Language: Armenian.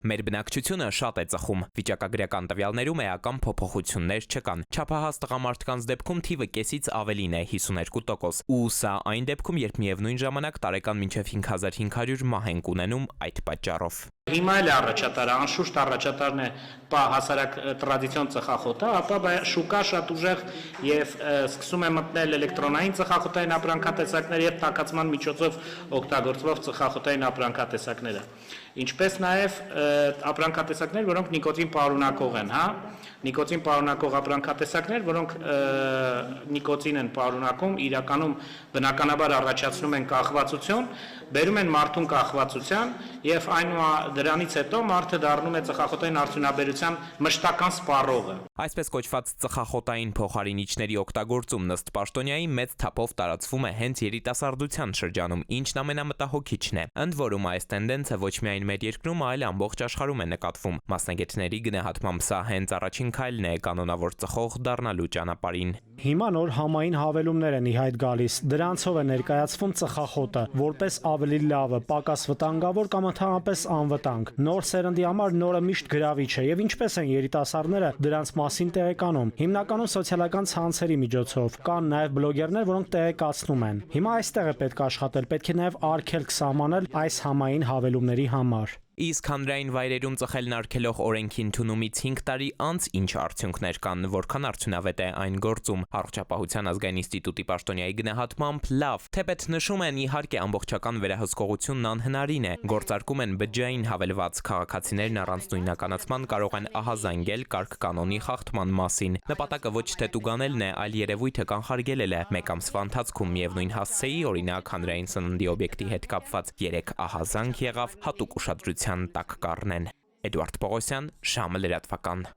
Մեր բնակչությունը շատ է ծխում, վիճակագրական տվյալներում էական փոփոխություններ չկան, չափահաս տղամարդկանց դեպքում թիվը կեսից ավելին է 52%, ու սա այն դեպքում, երբ միևնույն ժամանակ տարեկան մինչև 5500 մահ ենք ունենում այդ պատճառով։ Հիմա էլ առաջատարը, անշուշտ առաջատարն է հասարակ տրադիցիոն ծխախոտը, ապա շուկա շատ ուժեղ եւ սկսում է մտնել էլեկտրոնային ծխախոտային ապրանքատեսակներ եւ տաքացման միջոցով օգտագործվող ծխախոտային ապրանքատեսակները։ Ինչպես նաեւ ապրանքատեսակներ, որոնք նիկոտին պարունակող են, նիկոտին պարունակող ապրանքատեսակներ, որոնք նիկոտին են պարունակում, իրականում բնականաբար առաջացնում են կախվածություն, բերում են մարդուն կախվածության եւ դրանից հետո մարդը դառնում է ծխախոտային արդյունաբերության մշտական սպառողը։ Այսպես կոչված ծխախոտային փոխարինիչների օգտագործումն ըստ Պաշտոնյայի մեծ թափով տարածվում է հենց երիտասարդության շրջանում, ինչն ամենամտահոգիչն է։ Ընդ որում այս տենդենսը ոչ միայն մեր երկրում, այլ ամբողջ աշխարհում է նկատվում։ Մասնագետների գնահատմամբ սա հենց առաջին քայլն է կանոնավոր ծխող դառնալու ճանապարհին։ Հիմա նոր համային հավելումներ են ի հայտ գալիս։ Դրանցով է ներկայացվում ծխախոտը որպես ավելի լավը, պակաս վտանգավոր կամ ընդհանրապես անվտանգ։ Նոր սերնդի համար նորը միշտ գրավիչ է եւ ինչպես են երիտասարդները դրանց մասին տեղեկանում։ Հիմնականում սոցիալական ցանցերի միջոցով կան նաեւ բլոգերներ, որոնք տեղեկացնում են։ Հիմա այստեղ է պետք աշխատել, պետք է նաեւ արգելք սահմանել այս համային հավելումների համար։ Իսկ հանրային վայրերում ծխելն արգելող օրենքի ընդունումից 5 տարի անց ինչ արդյունքներ կան, որքան արդյունավետ է այն գործում։ Առողջապահության ազգային ինստիտուտի պաշտոնյայի գնահատմամբ լավ, թեպետ նշում են իհարկե ամբողջական վերահսկողությունն անհնարին է, գործարկում են բջջային հավելված, քաղաքացիներն առանց նույնականացման կարող են ահազանգել կարգ-կանոնի խախտման մասին։ Նպատակը ոչ թե տուգանելն է, այլ երևույթը կանխարգելելը։ Մեկ ամսվա ընթացքում միևնույն հասցեի, օրինակ հանրային սննդի օբյեկտի հետ կապված 3 ահազանգ եղավ, հատուկ ուշադրության տակ կառնեն։ Էդուարդ Պողոսյան, ժամը լրատվական։